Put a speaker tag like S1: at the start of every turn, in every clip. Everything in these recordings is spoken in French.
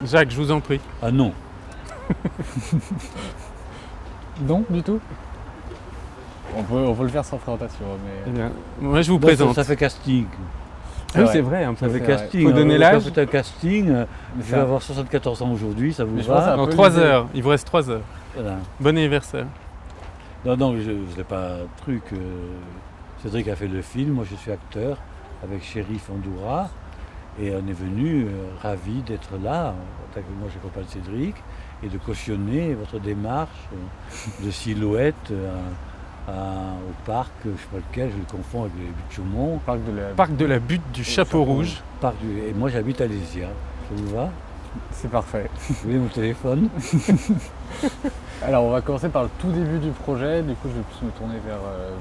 S1: Jacques, je vous en prie.
S2: Ah non.
S3: Non, du tout. On peut le faire sans présentation,
S1: Eh
S3: mais...
S1: bien, moi je vous
S2: Non,
S1: présente.
S2: ça fait casting.
S1: Ah oui, c'est vrai, un peu.
S2: Ça fait
S3: C'est
S2: casting.
S1: Faut donner
S2: Quand
S1: l'âge.
S2: vous faites un casting,
S3: Mais
S2: je
S3: ça-
S2: vais avoir 74 ans aujourd'hui, ça vous
S3: Mais je pense
S2: va
S3: à-
S1: Dans
S3: peu
S1: 3
S3: l'idée.
S1: heures, il vous reste 3 heures.
S2: Voilà.
S1: Bon anniversaire.
S2: Non, je n'ai pas un truc. Cédric a fait le film, moi je suis acteur avec Chérif Andoura. Et on est venu ravis d'être là, en tant que moi j'accompagne Cédric, et de cautionner votre démarche de silhouette au parc, je ne sais pas lequel, je le confonds avec les buttes Chaumont.
S1: Parc de la butte du Chapeau Rouge.
S2: Et moi j'habite à Lésia, ça vous va?
S3: C'est parfait.
S2: Vous voulez mon téléphone?
S3: Alors, on va commencer par le tout début du projet. Du coup, je vais plus me tourner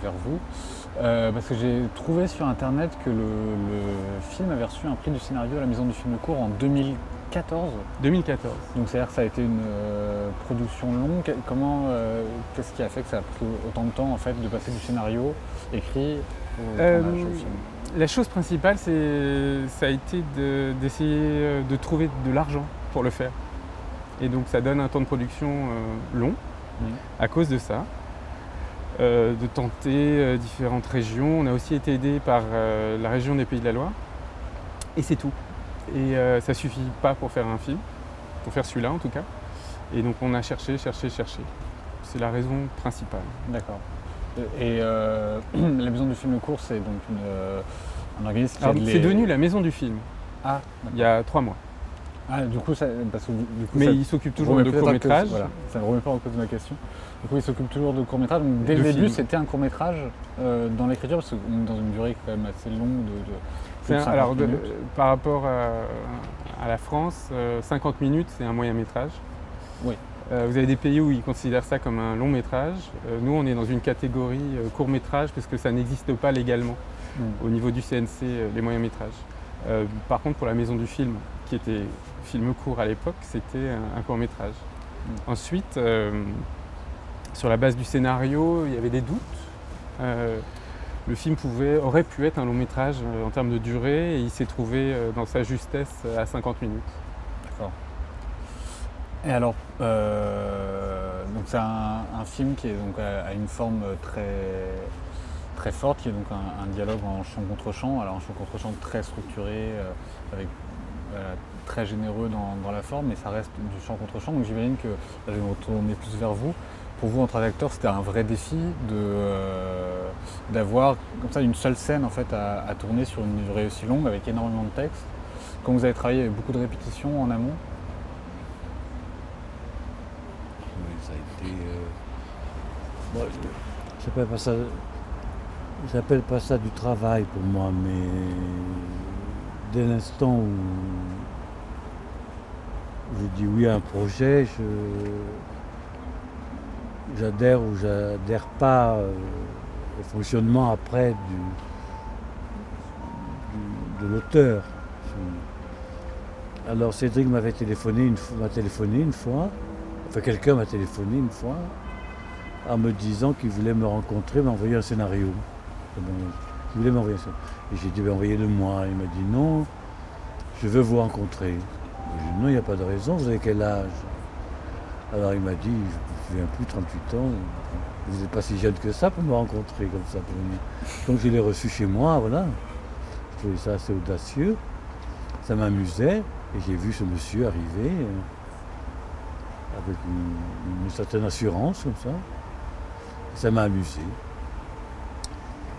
S3: vers vous. Parce que j'ai trouvé sur Internet que le film avait reçu un prix du scénario à la Maison du film court en 2014.
S1: 2014.
S3: Donc, c'est-à-dire que ça a été une production longue. Qu'est-ce qui a fait que ça a pris autant de temps, en fait, de passer du scénario écrit au tournage, au film?
S1: La chose principale, ça a été d'essayer de trouver de l'argent pour le faire. Et donc ça donne un temps de production long à cause de ça. De tenter différentes régions. On a aussi été aidé par la région des Pays de la Loire. Et c'est tout. Et ça suffit pas pour faire un film, pour faire celui-là en tout cas. Et donc on a cherché. C'est la raison principale.
S3: D'accord. Et la Maison du film court, c'est donc un organisme qui
S1: Alors,
S3: aide les...
S1: c'est devenu la maison du film
S3: Ah,
S1: il y a 3 mois.
S3: Ah, du coup, parce que du coup,
S1: Mais
S3: ça
S1: il s'occupe toujours
S3: remet
S1: de
S3: peut-être en cause-
S1: courts-métrages.
S3: Voilà, ça ne remet pas en cause ma question. Du coup, il s'occupe toujours de courts-métrages. Donc, dès
S1: De
S3: le début,
S1: films.
S3: c'était un court-métrage dans l'écriture, parce qu'on est dans une durée quand même assez longue plus de 50
S1: Alors,
S3: minutes.
S1: par rapport à la France, 50 minutes, c'est un moyen métrage.
S3: Oui.
S1: Vous avez des pays où ils considèrent ça comme un long métrage. Nous, on est dans une catégorie court métrage parce que ça n'existe pas légalement au niveau du CNC, les moyens métrages. Par contre, pour la Maison du film, qui était film court à l'époque, c'était un court métrage. Ensuite, sur la base du scénario, il y avait des doutes. Le film aurait pu être un long métrage en termes de durée et il s'est trouvé dans sa justesse à 50 minutes.
S3: D'accord. Et alors, donc c'est un film qui est donc a une forme très forte, qui est donc un dialogue en chant contre chant. Alors un chant contre chant très structuré, avec très généreux dans la forme, mais ça reste du chant contre chant. Donc j'imagine que là, je vais me retourner plus vers vous. Pour vous, en tant qu'acteur, c'était un vrai défi d'avoir comme ça une seule scène en fait à tourner sur une durée aussi longue avec énormément de texte. Quand vous avez travaillé avec beaucoup de répétitions en amont.
S2: Oui, ça a été. Moi, j'appelle pas ça du travail pour moi, mais dès l'instant où je dis oui à un projet, j'adhère ou j'adhère pas au fonctionnement après de l'auteur. Alors Cédric m'a téléphoné une fois, enfin quelqu'un m'a téléphoné une fois en me disant qu'il voulait me rencontrer, m'envoyer un scénario. Il voulait m'envoyer ça. Et j'ai dit envoyez-le-moi. Il m'a dit non, je veux vous rencontrer. J'ai dit non, il n'y a pas de raison, vous avez quel âge? Alors il m'a dit, je ne me souviens plus, 38 ans, vous n'êtes pas si jeune que ça pour me rencontrer comme ça. Pour venir. Donc je l'ai reçu chez moi, voilà. Je trouvais ça assez audacieux, ça m'amusait, et j'ai vu ce monsieur arriver avec une certaine assurance comme ça. Ça m'a amusé.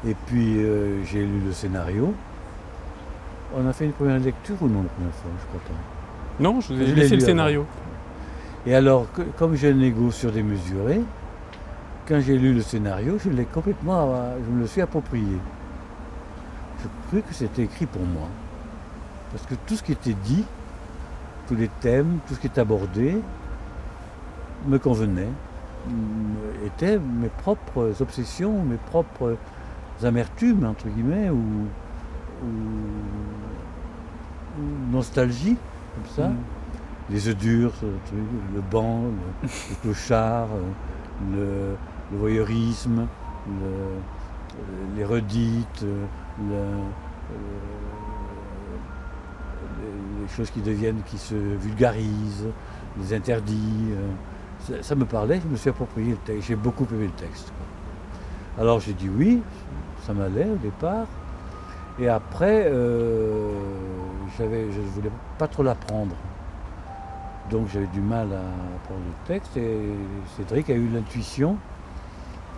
S2: Et puis j'ai lu le scénario. On a fait une première lecture ou non la première fois, je crois pas.
S1: Non, je vous ai
S2: Je l'ai
S1: laissé le
S2: lu
S1: scénario.
S2: Et alors, comme j'ai un ego surdémesuré, quand j'ai lu le scénario, je me le suis approprié. Je crus que c'était écrit pour moi. Parce que tout ce qui était dit, tous les thèmes, tout ce qui est abordé, me convenait. Étaient mes propres obsessions, mes propres amertumes, entre guillemets, ou nostalgie, comme ça. Les œufs durs, le banc, le clochard, le voyeurisme, les redites, les des choses qui se vulgarisent, des interdits. Ça me parlait, je me suis approprié le texte, j'ai beaucoup aimé le texte. Quoi. Alors j'ai dit oui, ça m'allait au départ. Et après, je ne voulais pas trop l'apprendre. Donc j'avais du mal à apprendre le texte et Cédric a eu l'intuition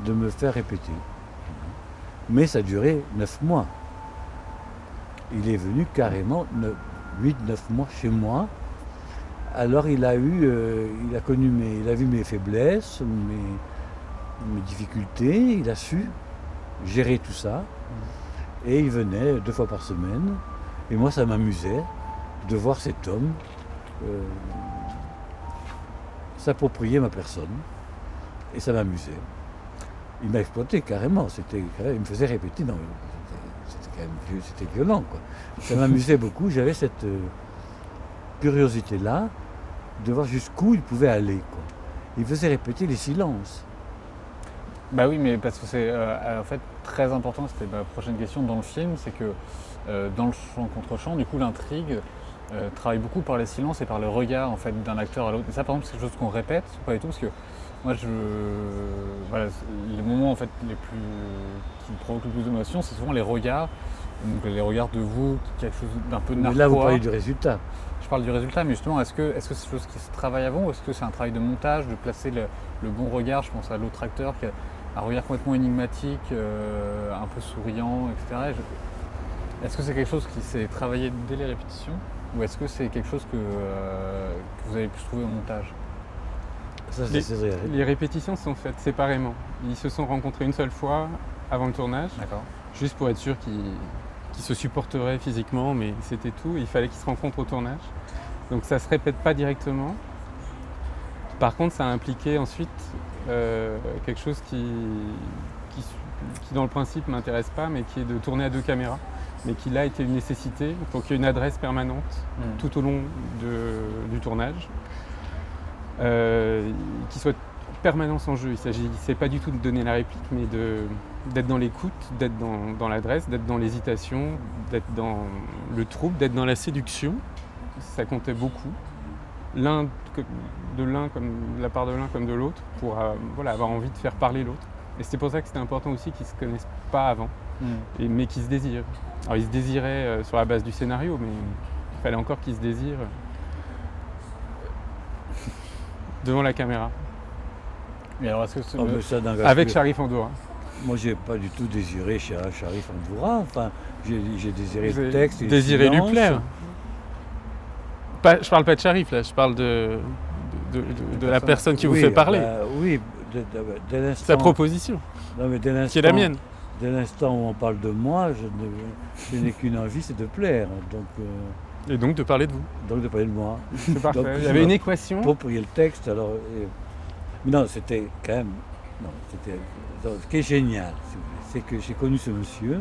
S2: de me faire répéter. Mais ça a duré 9 mois. Il est venu carrément 8-9 mois chez moi. Alors il a vu mes faiblesses, mes difficultés, il a su gérer tout ça. Et il venait 2 fois par semaine. Et moi ça m'amusait de voir cet homme s'approprier ma personne. Et ça m'amusait. Il m'a exploité carrément. Il me faisait répéter. Non, c'était violent, quoi. Ça m'amusait beaucoup. J'avais cette curiosité-là de voir jusqu'où il pouvait aller, quoi. Il faisait répéter les silences.
S3: Bah oui, mais parce que c'est en fait très important, c'était ma prochaine question dans le film, c'est que dans le chant contre chant, du coup l'intrigue travaille beaucoup par les silences et par le regard en fait d'un acteur à l'autre. Et ça par exemple c'est quelque chose qu'on répète, pas du tout, parce que moi voilà, les moments en fait qui me provoquent le plus d'émotion, c'est souvent les regards. Donc les regards de vous, quelque chose d'un peu narquois.
S2: Mais là vous parlez du résultat.
S3: Je parle du résultat, mais justement, est-ce que c'est quelque chose qui se travaille avant ou est-ce que c'est un travail de montage, de placer le bon regard? Je pense à l'autre acteur qui a un regard complètement énigmatique, un peu souriant, etc. Est-ce que c'est quelque chose qui s'est travaillé dès les répétitions ou est-ce que c'est quelque chose que vous avez pu trouver au montage?
S2: Ça,
S1: les répétitions sont faites séparément. Ils se sont rencontrés une seule fois avant le tournage, juste pour être sûr qu'ils se supporteraient physiquement, mais c'était tout. Il fallait qu'ils se rencontrent au tournage. Donc ça ne se répète pas directement. Par contre, ça a impliqué ensuite quelque chose qui dans le principe ne m'intéresse pas, mais qui est de tourner à 2 caméras, mais qui là était une nécessité pour qu'il y ait une adresse permanente tout au long du tournage, qui soit permanence en jeu. Il ne s'agissait pas du tout de donner la réplique, mais d'être dans l'écoute, d'être dans l'adresse, d'être dans l'hésitation, d'être dans le trouble, d'être dans la séduction. Ça comptait beaucoup. La part de l'un comme de l'autre, pour avoir envie de faire parler l'autre. Et c'était pour ça que c'était important aussi qu'ils ne se connaissent pas avant, mais qu'ils se désirent. Alors ils se désiraient sur la base du scénario, mais il fallait encore qu'ils se désirent devant la caméra.
S3: Et alors, est-ce que
S1: avec Sharif Andoura.
S2: Moi, j'ai pas du tout désiré Sharif Andoura. Enfin, j'ai désiré le texte.
S1: Désiré lui plaire. Je parle pas de Sharif là, je parle de la personne qui vous fait parler.
S2: Oui, dès l'instant.
S1: Sa proposition.
S2: Non, mais dès l'instant,
S1: qui est la mienne.
S2: Dès l'instant où on parle de moi, je n'ai qu'une envie, c'est de plaire.
S1: Et donc de parler de vous.
S2: Donc de parler de moi.
S1: C'est parfait. Il y avait une équation.
S2: Approprier le texte. Alors, mais non, c'était quand même. Ce qui est génial, c'est que j'ai connu ce monsieur.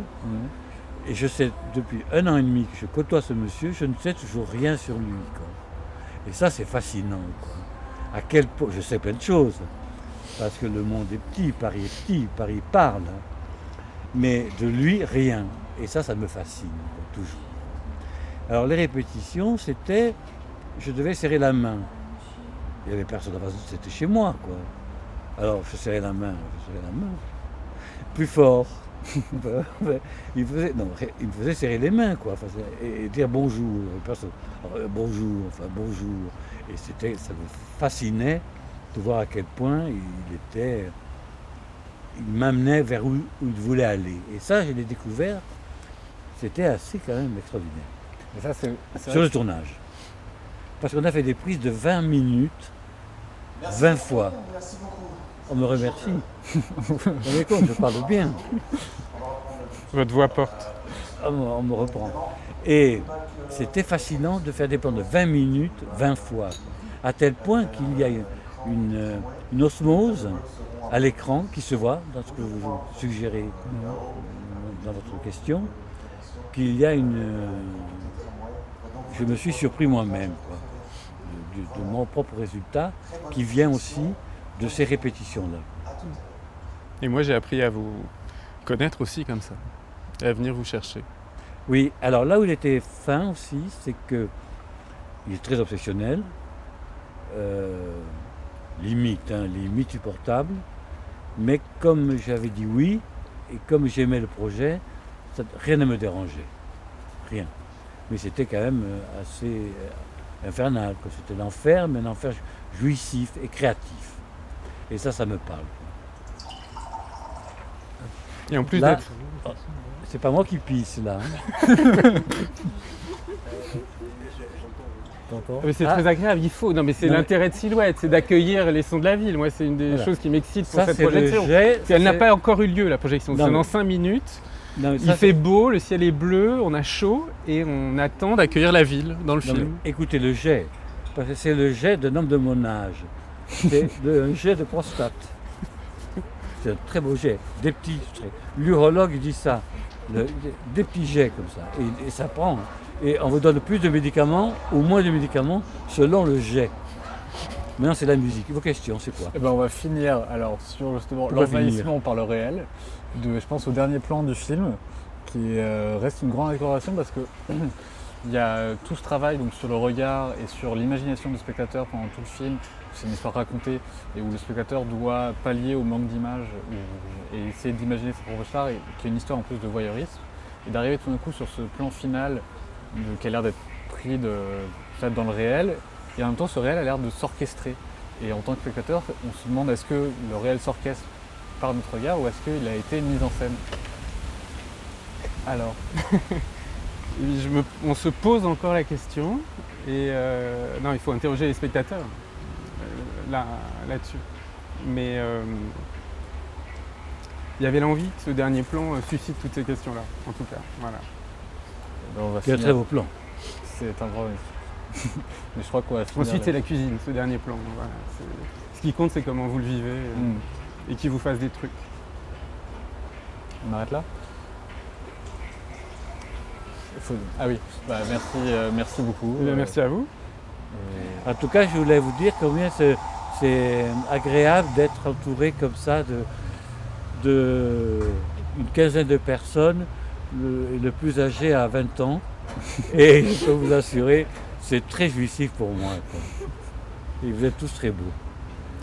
S2: Et je sais, depuis 1 an et demi que je côtoie ce monsieur, je ne sais toujours rien sur lui, quoi. Et ça, c'est fascinant, quoi. À quel point, je sais plein de choses, parce que le monde est petit, Paris parle, mais de lui, rien. Et ça me fascine, quoi, toujours. Alors les répétitions, c'était, je devais serrer la main. Il n'y avait personne en face, c'était chez moi, quoi. Alors je serrais la main, plus fort. Il me faisait serrer les mains, quoi, et dire bonjour, bonjour. Et ça me fascinait de voir à quel point il m'amenait vers où il voulait aller. Et ça, je l'ai découvert, c'était assez quand même extraordinaire.
S3: Et ça, c'est
S2: sur le tournage. Parce qu'on a fait des prises de 20 minutes, 20 fois.
S4: Merci beaucoup.
S2: On me remercie. Vous avez compte, je parle bien.
S1: Votre voix porte.
S2: On me reprend. Et c'était fascinant de faire des plans de 20 minutes, 20 fois. À tel point qu'il y a une osmose à l'écran qui se voit dans ce que vous suggérez dans votre question, qu'il y a je me suis surpris moi-même, quoi, de mon propre résultat qui vient aussi de ces répétitions-là.
S1: Et moi, j'ai appris à vous connaître aussi comme ça, et à venir vous chercher.
S2: Oui, alors là où il était fin aussi, c'est que il est très obsessionnel, limite supportable, mais comme j'avais dit oui, et comme j'aimais le projet, rien ne me dérangeait, rien. Mais c'était quand même assez infernal, quoi. C'était l'enfer, mais un enfer jouissif et créatif. Et ça me parle.
S1: Et en plus
S2: Là,
S1: d'être...
S2: c'est pas moi qui pisse là. Hein. T'entends ?
S1: Mais c'est très agréable, il faut. Non, mais c'est
S2: Non, mais-
S1: l'intérêt de Silhouette, c'est d'accueillir les sons de la ville. Moi, c'est une des
S2: Voilà.
S1: choses qui m'excite pour
S2: Ça,
S1: cette
S2: c'est le
S1: projection.
S2: jet,
S1: Parce qu'elle n'a
S2: c'est-
S1: pas encore eu lieu, la projection.
S2: Non,
S1: C'est
S2: mais-
S1: dans 5 minutes.
S2: Non, mais
S1: Il
S2: ça,
S1: fait beau, le ciel est bleu, on a chaud et on attend d'accueillir la ville dans le
S2: Non,
S1: film.
S2: mais écoutez le jet, parce que c'est le jet d'un homme de mon âge. C'est un jet de prostate. C'est un très beau jet. Des petits traits. L'urologue dit ça. Des petits jets comme ça. Et ça prend. Et on vous donne plus de médicaments ou moins de médicaments selon le jet. Maintenant c'est la musique. Vos questions, c'est quoi?
S3: Eh ben, on va finir alors sur justement
S2: Pourquoi
S3: l'envahissement par le réel, je pense au dernier plan du film, qui reste une grande décoration parce que il y a tout ce travail donc, sur le regard et sur l'imagination du spectateur pendant tout le film. C'est une histoire racontée et où le spectateur doit pallier au manque d'images et essayer d'imaginer sa propre histoire, et qui est une histoire en plus de voyeurisme. Et d'arriver tout d'un coup sur ce plan final qui a l'air d'être pris peut-être dans le réel, et en même temps ce réel a l'air de s'orchestrer. Et en tant que spectateur, on se demande est-ce que le réel s'orchestre par notre regard ou est-ce qu'il a été une mise en scène. Alors,
S1: On se pose encore la question et non, il faut interroger les spectateurs là-dessus. Mais il y avait l'envie que ce dernier plan suscite toutes ces questions-là, en tout cas. Voilà.
S3: ben, on va
S2: Quel
S3: finir.
S2: très beau plan.
S3: C'est un grand mythe. Mais je crois qu'on va finir.
S1: Ensuite, c'est
S3: là-
S1: la cuisine, ce dernier plan. Voilà. Ce qui compte, c'est comment vous le vivez et qu'il vous fasse des trucs.
S3: On arrête là. Ah oui, bah, merci beaucoup.
S1: Eh bien, merci à vous.
S2: En tout cas, je voulais vous dire combien c'est agréable d'être entouré comme ça de une quinzaine de personnes, le plus âgé a 20 ans. Et je peux vous assurer, c'est très jouissif pour moi, quoi. Et vous êtes tous très beaux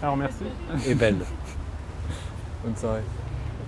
S1: Alors, merci.
S2: et belles.
S3: Bonne soirée.